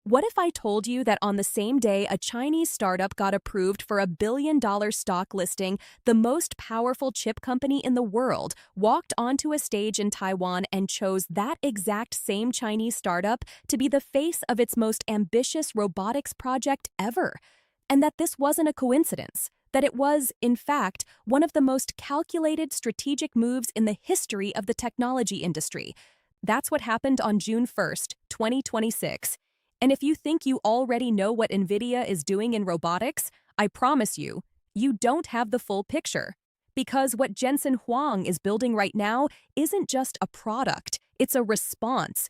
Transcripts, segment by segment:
What if I told you that on the same day a Chinese startup got approved for $1 billion stock listing, the most powerful chip company in the world walked onto a stage in Taiwan and chose that exact same Chinese startup to be the face of its most ambitious robotics project ever? And that this wasn't a coincidence, that it was, in fact, one of the most calculated strategic moves in the history of the technology industry. That's what happened on June 1st, 2026. And if you think you already know what NVIDIA is doing in robotics, I promise you, you don't have the full picture. Because what Jensen Huang is building right now isn't just a product, it's a response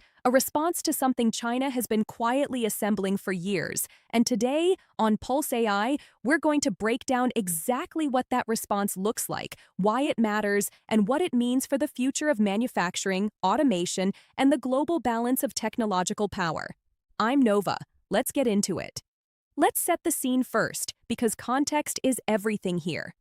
to something China has been quietly assembling for years. And today, on PulseAI, we're going to break down exactly what that response looks like, why it matters, and what it means for the future of manufacturing, automation, and the global balance of technological power. I'm Nova. Let's get into it. Let's set the scene first, because context is everything here.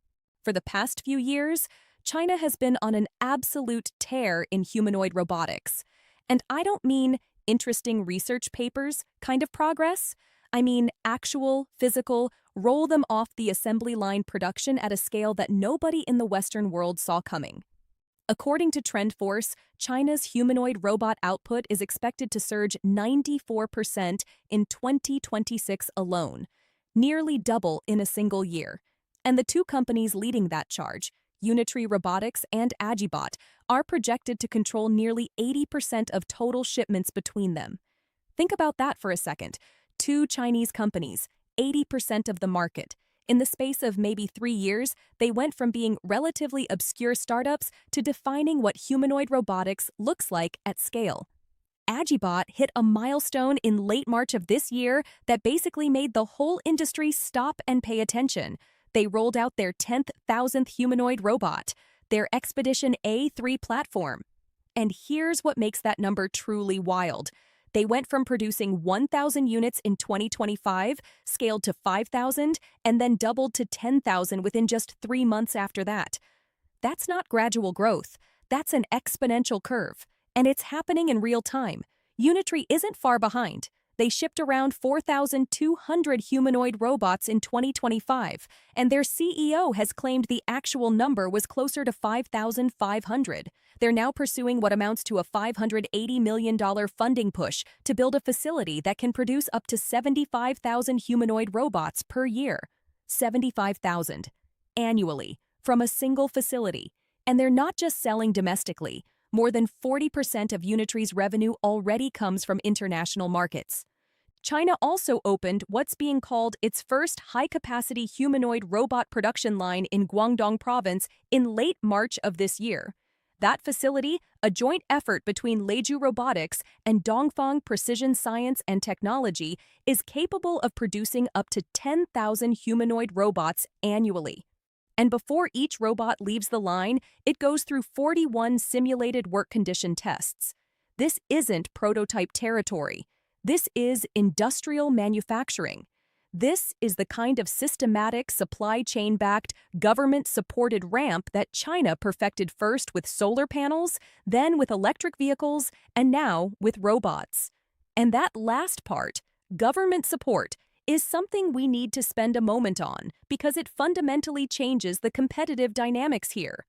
For the past few years, China has been on an absolute tear in humanoid robotics. And I don't mean interesting research papers kind of progress. I mean actual, physical, roll them off the assembly line production at a scale that nobody in the Western world saw coming. According to TrendForce, China's humanoid robot output is expected to surge 94% in 2026 alone, nearly double in a single year. And the two companies leading that charge, Unitree Robotics and AgiBot, are projected to control nearly 80% of total shipments between them. Think about that for a second. Two Chinese companies, 80% of the market. In the space of maybe 3 years, they went from being relatively obscure startups to defining what humanoid robotics looks like at scale. AgiBot hit a milestone in late March of this year that basically made the whole industry stop and pay attention. They rolled out their 10,000th humanoid robot, their Expedition A3 platform. And here's what makes that number truly wild. They went from producing 1,000 units in 2025, scaled to 5,000, and then doubled to 10,000 within just 3 months after that. That's not gradual growth. That's an exponential curve. And it's happening in real time. Unitree isn't far behind. They shipped around 4,200 humanoid robots in 2025, and their CEO has claimed the actual number was closer to 5,500. They're now pursuing what amounts to a $580 million funding push to build a facility that can produce up to 75,000 humanoid robots per year. 75,000 annually from a single facility. And they're not just selling domestically. More than 40% of Unitree's revenue already comes from international markets. China also opened what's being called its first high-capacity humanoid robot production line in Guangdong province in late March of this year. That facility, a joint effort between Leju Robotics and Dongfang Precision Science and Technology, is capable of producing up to 10,000 humanoid robots annually. And before each robot leaves the line, it goes through 41 simulated work condition tests. This isn't prototype territory. This is industrial manufacturing. This is the kind of systematic, supply chain-backed, government-supported ramp that China perfected first with solar panels, then with electric vehicles, and now with robots. And that last part, government support, is something we need to spend a moment on because it fundamentally changes the competitive dynamics here.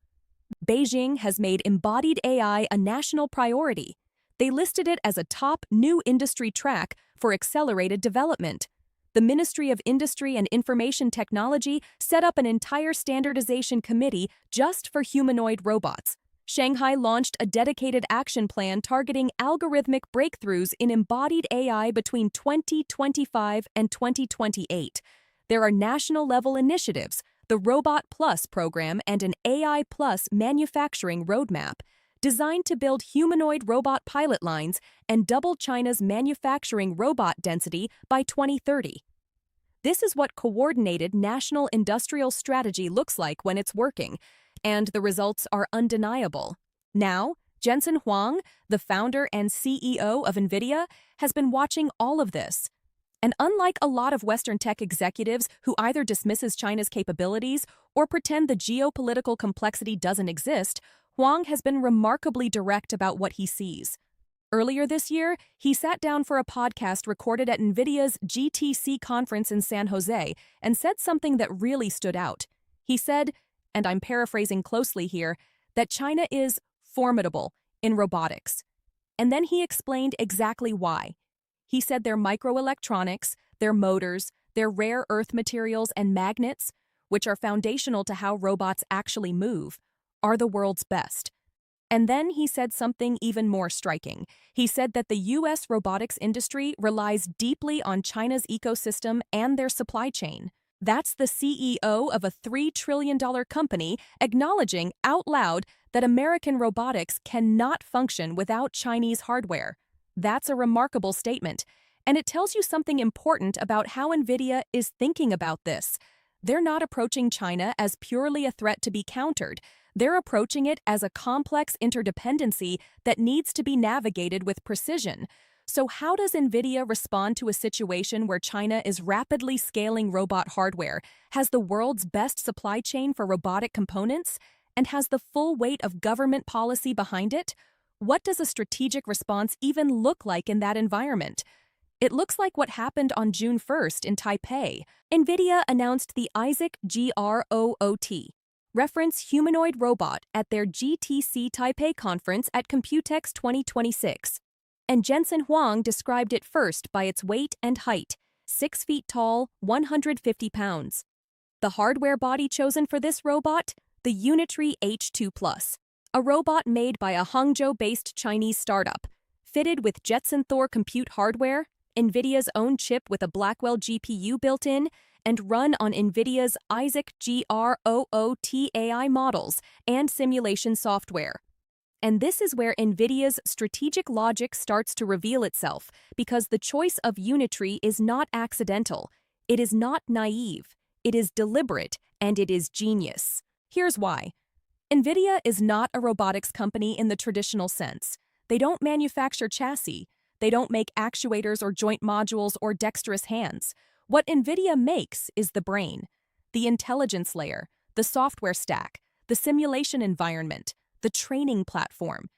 Beijing has made embodied AI a national priority. They listed it as a top new industry track for accelerated development. The Ministry of Industry and Information Technology set up an entire standardization committee just for humanoid robots. Shanghai launched a dedicated action plan targeting algorithmic breakthroughs in embodied AI between 2025 and 2028. There are national-level initiatives, the Robot Plus program and an AI Plus manufacturing roadmap, designed to build humanoid robot pilot lines and double China's manufacturing robot density by 2030. This is what coordinated national industrial strategy looks like when it's working, and the results are undeniable. Now, Jensen Huang, the founder and CEO of NVIDIA, has been watching all of this. And unlike a lot of Western tech executives who either dismisses China's capabilities or pretend the geopolitical complexity doesn't exist, Huang has been remarkably direct about what he sees. Earlier this year, he sat down for a podcast recorded at NVIDIA's GTC conference in San Jose and said something that really stood out. He said, and I'm paraphrasing closely here, that China is formidable in robotics. And then he explained exactly why. He said their microelectronics, their motors, their rare earth materials and magnets, which are foundational to how robots actually move, are the world's best. And then he said something even more striking. He said that the U.S. robotics industry relies deeply on China's ecosystem and their supply chain. That's the CEO of a $3 trillion company acknowledging out loud that American robotics cannot function without Chinese hardware. That's a remarkable statement, and it tells you something important about how NVIDIA is thinking about this. They're not approaching China as purely a threat to be countered. They're approaching it as a complex interdependency that needs to be navigated with precision. So how does NVIDIA respond to a situation where China is rapidly scaling robot hardware, has the world's best supply chain for robotic components, and has the full weight of government policy behind it? What does a strategic response even look like in that environment? It looks like what happened on June 1st in Taipei. NVIDIA announced the AISiC reference humanoid robot at their GTC Taipei conference at Computex 2026. And Jensen Huang described it first by its weight and height, 6 feet tall, 150 pounds. The hardware body chosen for this robot? The Unitree H2+, a robot made by a Hangzhou-based Chinese startup, fitted with Jetson Thor compute hardware, NVIDIA's own chip with a Blackwell GPU built in, and run on NVIDIA's AISiC AI models and simulation software. And this is where NVIDIA's strategic logic starts to reveal itself, because the choice of Unitree is not accidental, it is not naive, it is deliberate, and it is genius. Here's why. NVIDIA is not a robotics company in the traditional sense. They don't manufacture chassis. They don't make actuators or joint modules or dexterous hands. What NVIDIA makes is the brain, the intelligence layer, the software stack, the simulation environment, the training platform.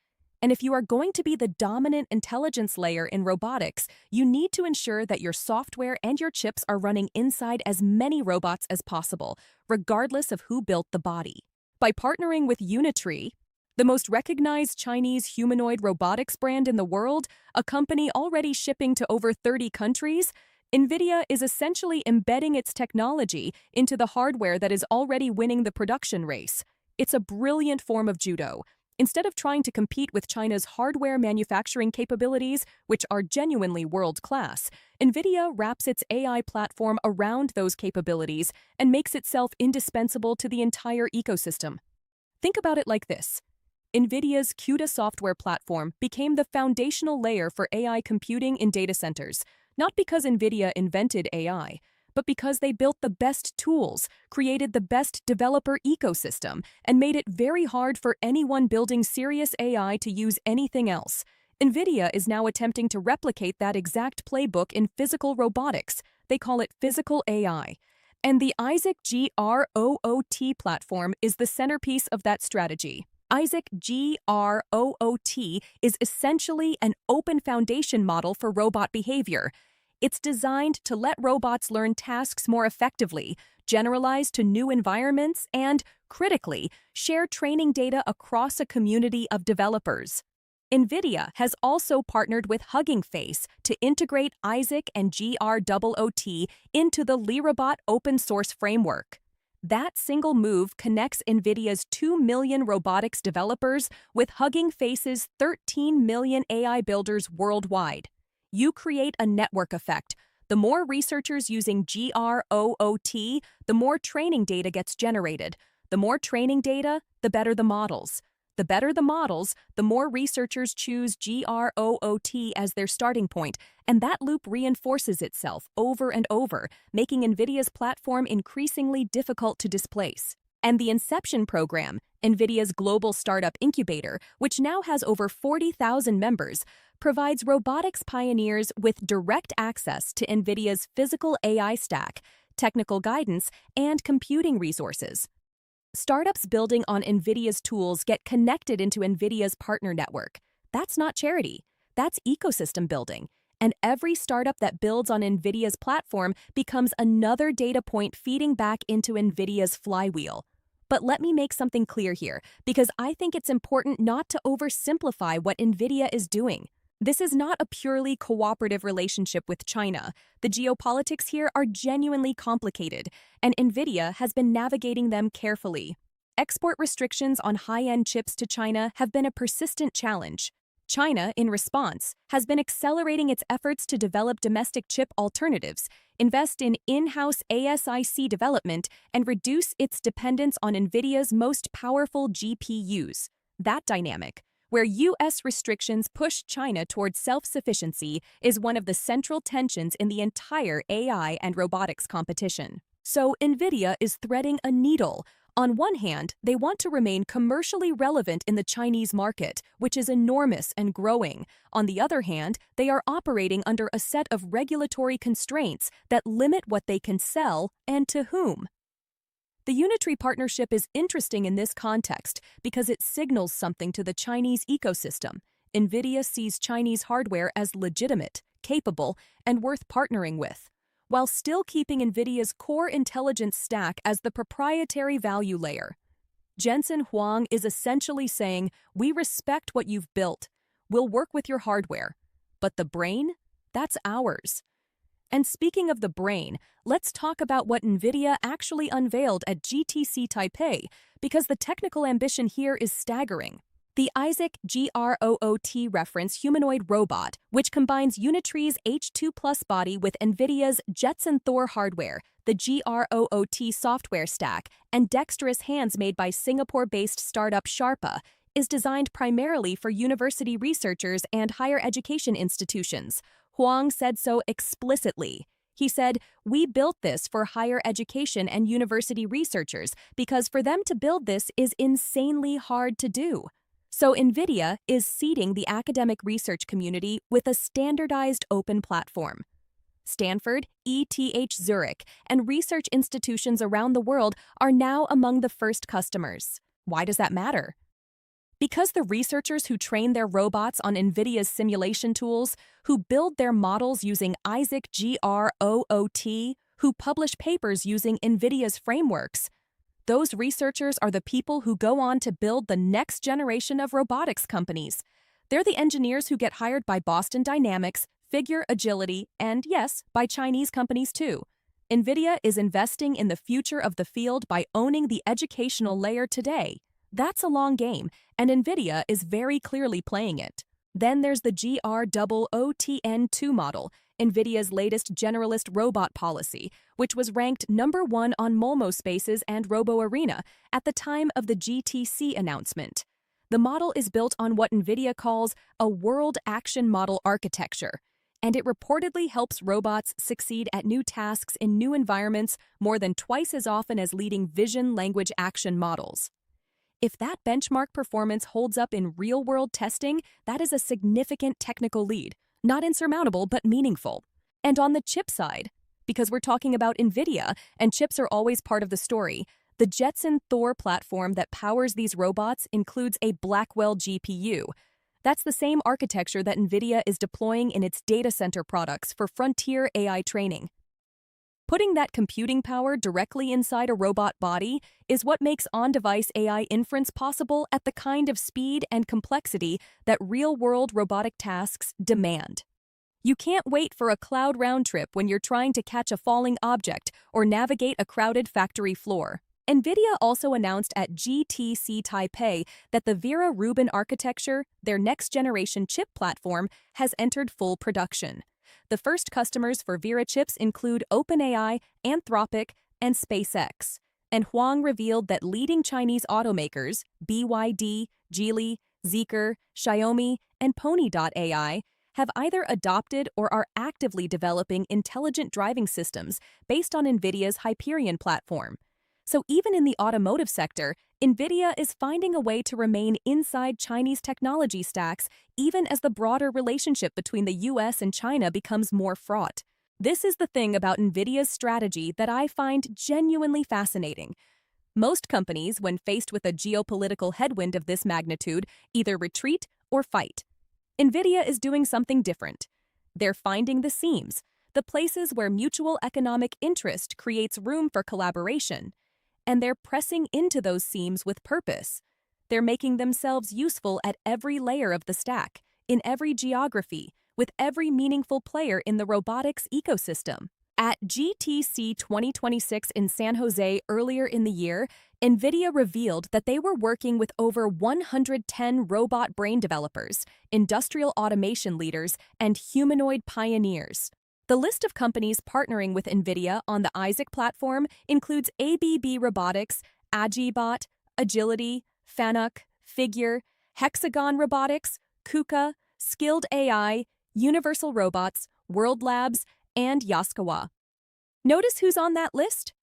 And if you are going to be the dominant intelligence layer in robotics, you need to ensure that your software and your chips are running inside as many robots as possible, regardless of who built the body. By partnering with Unitree, the most recognized Chinese humanoid robotics brand in the world, a company already shipping to over 30 countries, NVIDIA is essentially embedding its technology into the hardware that is already winning the production race. It's a brilliant form of judo. Instead of trying to compete with China's hardware manufacturing capabilities, which are genuinely world-class, NVIDIA wraps its AI platform around those capabilities and makes itself indispensable to the entire ecosystem. Think about it like this. NVIDIA's CUDA software platform became the foundational layer for AI computing in data centers, not because NVIDIA invented AI, but because they built the best tools, created the best developer ecosystem, and made it very hard for anyone building serious AI to use anything else. NVIDIA is now attempting to replicate that exact playbook in physical robotics. They call it PhysicalAI. And the AISiC platform is the centerpiece of that strategy. AISiC is essentially an open foundation model for robot behavior. It's designed to let robots learn tasks more effectively, generalize to new environments, and, critically, share training data across a community of developers. NVIDIA has also partnered with Hugging Face to integrate AISiC and GROOT into the AIRobot open-source framework. That single move connects NVIDIA's 2 million robotics developers with Hugging Face's 13 million AI builders worldwide. You create a network effect. The more researchers using GROOT, the more training data gets generated. The more training data, the better the models. The better the models, the more researchers choose GROOT as their starting point, and that loop reinforces itself over and over, making NVIDIA's platform increasingly difficult to displace. And the Inception program, NVIDIA's global startup incubator, which now has over 40,000 members, provides robotics pioneers with direct access to NVIDIA's physical AI stack, technical guidance, and computing resources. Startups building on NVIDIA's tools get connected into NVIDIA's partner network. That's not charity. That's ecosystem building. And every startup that builds on NVIDIA's platform becomes another data point feeding back into NVIDIA's flywheel. But let me make something clear here, because I think it's important not to oversimplify what NVIDIA is doing. This is not a purely cooperative relationship with China. The geopolitics here are genuinely complicated, and NVIDIA has been navigating them carefully. Export restrictions on high-end chips to China have been a persistent challenge. China, in response, has been accelerating its efforts to develop domestic chip alternatives, invest in in-house ASIC development, and reduce its dependence on NVIDIA's most powerful GPUs. That dynamic, where U.S. restrictions push China towards self-sufficiency, is one of the central tensions in the entire AI and robotics competition. So NVIDIA is threading a needle. On one hand, they want to remain commercially relevant in the Chinese market, which is enormous and growing. On the other hand, they are operating under a set of regulatory constraints that limit what they can sell and to whom. The Unitree partnership is interesting in this context because it signals something to the Chinese ecosystem. NVIDIA sees Chinese hardware as legitimate, capable, and worth partnering with, while still keeping NVIDIA's core intelligence stack as the proprietary value layer. Jensen Huang is essentially saying, we respect what you've built, we'll work with your hardware, but the brain? That's ours. And speaking of the brain, let's talk about what NVIDIA actually unveiled at GTC Taipei, because the technical ambition here is staggering. The AIRobotics reference humanoid robot, which combines Unitree's H2+ body with NVIDIA's Jetson Thor hardware, the AIRobot software stack, and dexterous hands made by Singapore-based startup Sharpa, is designed primarily for university researchers and higher education institutions. Huang said so explicitly. He said, "We built this for higher education and university researchers because for them to build this is insanely hard to do." So NVIDIA is seeding the academic research community with a standardized open platform. Stanford, ETH Zurich, and research institutions around the world are now among the first customers. Why does that matter? Because the researchers who train their robots on NVIDIA's simulation tools, who build their models using AIRobotics, who publish papers using NVIDIA's frameworks, those researchers are the people who go on to build the next generation of robotics companies. They're the engineers who get hired by Boston Dynamics, Figure Agility, and yes, by Chinese companies too. NVIDIA is investing in the future of the field by owning the educational layer today. That's a long game, and NVIDIA is very clearly playing it. Then there's the GROOTN2 model, NVIDIA's latest generalist robot policy, which was ranked #1 on Molmo Spaces and RoboArena at the time of the GTC announcement. The model is built on what NVIDIA calls a world action model architecture, and it reportedly helps robots succeed at new tasks in new environments more than twice as often as leading vision language action models. If that benchmark performance holds up in real-world testing, that is a significant technical lead, not insurmountable but meaningful. And on the chip side, because we're talking about NVIDIA and chips are always part of the story, the Jetson Thor platform that powers these robots includes a Blackwell GPU. That's the same architecture that NVIDIA is deploying in its data center products for frontier AI training. Putting that computing power directly inside a robot body is what makes on-device AI inference possible at the kind of speed and complexity that real-world robotic tasks demand. You can't wait for a cloud round trip when you're trying to catch a falling object or navigate a crowded factory floor. NVIDIA also announced at GTC Taipei that the Vera Rubin architecture, their next-generation chip platform, has entered full production. The first customers for Vera chips include OpenAI, Anthropic, and SpaceX. And Huang revealed that leading Chinese automakers, BYD, Geely, Zeekr, Xiaomi, and Pony.ai, have either adopted or are actively developing intelligent driving systems based on NVIDIA's Hyperion platform. So even in the automotive sector, NVIDIA is finding a way to remain inside Chinese technology stacks even as the broader relationship between the US and China becomes more fraught. This is the thing about NVIDIA's strategy that I find genuinely fascinating. Most companies, when faced with a geopolitical headwind of this magnitude, either retreat or fight. NVIDIA is doing something different. They're finding the seams, the places where mutual economic interest creates room for collaboration, and they're pressing into those seams with purpose. They're making themselves useful at every layer of the stack, in every geography, with every meaningful player in the robotics ecosystem. At GTC 2026 in San Jose earlier in the year, NVIDIA revealed that they were working with over 110 robot brain developers, industrial automation leaders, and humanoid pioneers. The list of companies partnering with NVIDIA on the Isaac platform includes ABB Robotics, AgiBot, Agility, Fanuc, Figure, Hexagon Robotics, KUKA, Skilled AI, Universal Robots, World Labs, and Yaskawa. Notice who's on that list?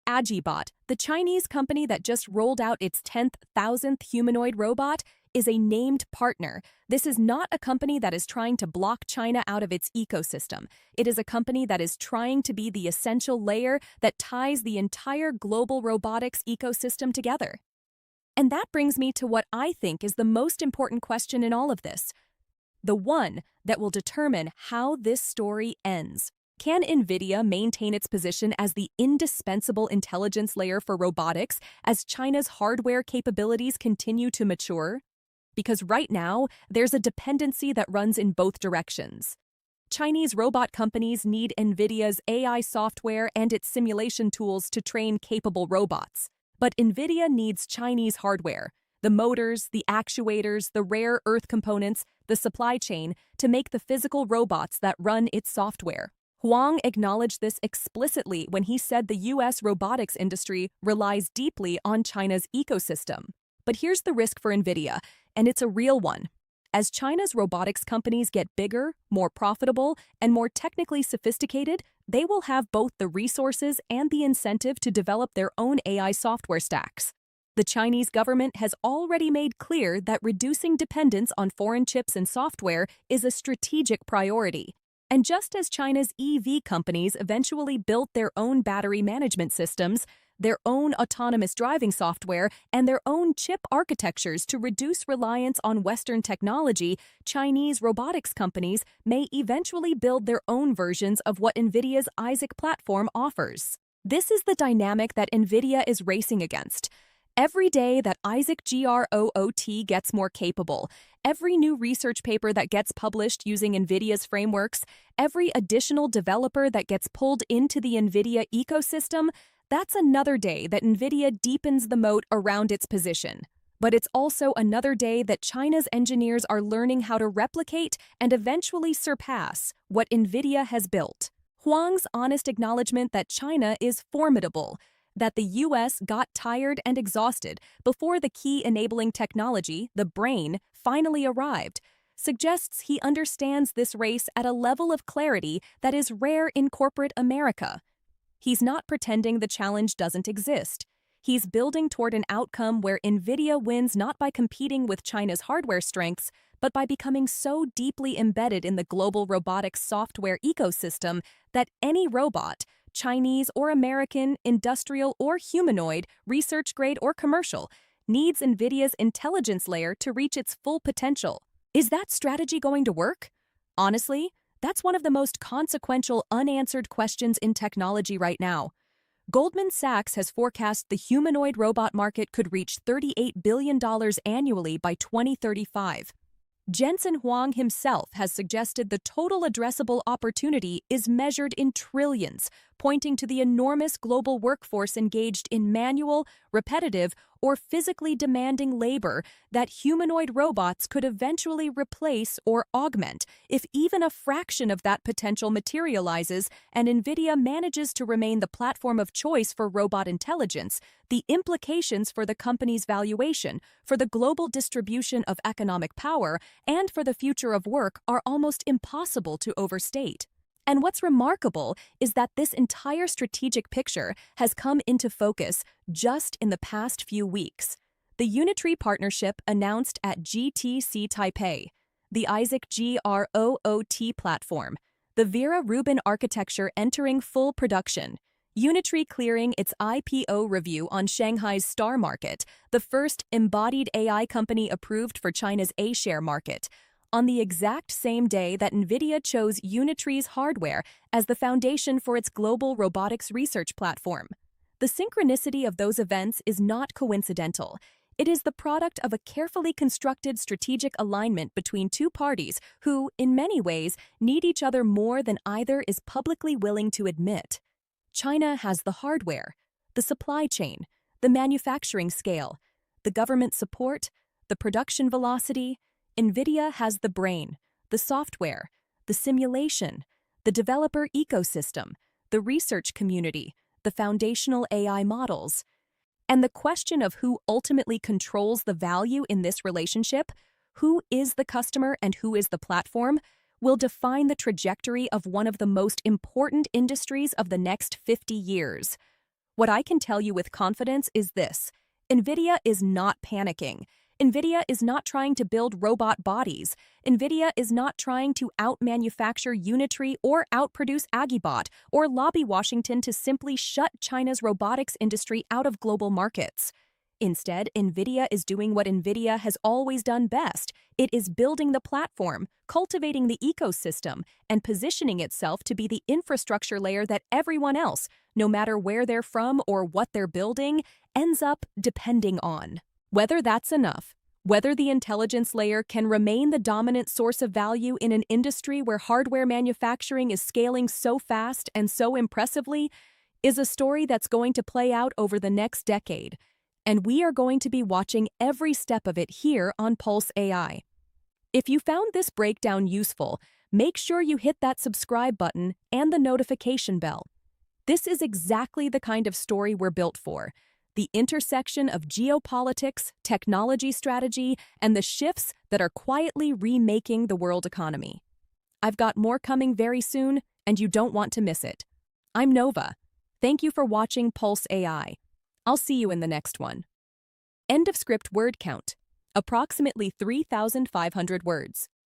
AgiBot, the Chinese company that just rolled out its 10,000th humanoid robot, is a named partner. This is not a company that is trying to block China out of its ecosystem. It is a company that is trying to be the essential layer that ties the entire global robotics ecosystem together. And that brings me to what I think is the most important question in all of this, the one that will determine how this story ends. Can NVIDIA maintain its position as the indispensable intelligence layer for robotics as China's hardware capabilities continue to mature? Because right now, there's a dependency that runs in both directions. Chinese robot companies need NVIDIA's AI software and its simulation tools to train capable robots. But NVIDIA needs Chinese hardware, the motors, the actuators, the rare earth components, the supply chain, to make the physical robots that run its software. Huang acknowledged this explicitly when he said the U.S. robotics industry relies deeply on China's ecosystem. But here's the risk for NVIDIA, and it's a real one. As China's robotics companies get bigger, more profitable, and more technically sophisticated, they will have both the resources and the incentive to develop their own AI software stacks. The Chinese government has already made clear that reducing dependence on foreign chips and software is a strategic priority. And just as China's EV companies eventually built their own battery management systems, their own autonomous driving software, and their own chip architectures to reduce reliance on Western technology, Chinese robotics companies may eventually build their own versions of what NVIDIA's Isaac platform offers. This is the dynamic that NVIDIA is racing against. Every day that Isaac GROOT gets more capable, every new research paper that gets published using NVIDIA's frameworks, every additional developer that gets pulled into the NVIDIA ecosystem, that's another day that NVIDIA deepens the moat around its position. But it's also another day that China's engineers are learning how to replicate and eventually surpass what NVIDIA has built. Huang's honest acknowledgement that China is formidable, that the U.S. got tired and exhausted before the key enabling technology, the brain, finally arrived, suggests he understands this race at a level of clarity that is rare in corporate America. He's not pretending the challenge doesn't exist. He's building toward an outcome where NVIDIA wins not by competing with China's hardware strengths, but by becoming so deeply embedded in the global robotics software ecosystem that any robot, Chinese or American, industrial or humanoid, research-grade or commercial, needs NVIDIA's intelligence layer to reach its full potential. Is that strategy going to work? Honestly, that's one of the most consequential unanswered questions in technology right now. Goldman Sachs has forecast the humanoid robot market could reach $38 billion annually by 2035. Jensen Huang himself has suggested the total addressable opportunity is measured in trillions, pointing to the enormous global workforce engaged in manual, repetitive, or physically demanding labor that humanoid robots could eventually replace or augment if even a fraction of that potential materializes and NVIDIA manages to remain the platform of choice for robot intelligence. The implications for the company's valuation, for the global distribution of economic power, and for the future of work are almost impossible to overstate. And what's remarkable is that this entire strategic picture has come into focus just in the past few weeks. The Unitree partnership announced at GTC Taipei, the Isaac GROOT platform, the Vera Rubin architecture entering full production, Unitree clearing its IPO review on Shanghai's Star Market, the first embodied AI company approved for China's A-share market. on the exact same day that NVIDIA chose Unitree's hardware as the foundation for its global robotics research platform. The synchronicity of those events is not coincidental. It is the product of a carefully constructed strategic alignment between two parties who, in many ways, need each other more than either is publicly willing to admit. China has the hardware, the supply chain, the manufacturing scale, the government support, the production velocity. NVIDIA has the brain, the software, the simulation, the developer ecosystem, the research community, the foundational AI models. And the question of who ultimately controls the value in this relationship, who is the customer and who is the platform, will define the trajectory of one of the most important industries of the next 50 years. What I can tell you with confidence is this: NVIDIA is not panicking. NVIDIA is not trying to build robot bodies. NVIDIA is not trying to out-manufacture Unitree or outproduce AgiBot or lobby Washington to simply shut China's robotics industry out of global markets. Instead, NVIDIA is doing what NVIDIA has always done best. It is building the platform, cultivating the ecosystem, and positioning itself to be the infrastructure layer that everyone else, no matter where they're from or what they're building, ends up depending on. Whether that's enough, whether the intelligence layer can remain the dominant source of value in an industry where hardware manufacturing is scaling so fast and so impressively, is a story that's going to play out over the next decade. And we are going to be watching every step of it here on PulseAI. If you found this breakdown useful, make sure you hit that subscribe button and the notification bell. This is exactly the kind of story we're built for: the intersection of geopolitics, technology strategy, and the shifts that are quietly remaking the world economy. I've got more coming very soon, and you don't want to miss it. I'm Nova. Thank you for watching PulseAI. I'll see you in the next one. End of script word count: approximately 3,500 words.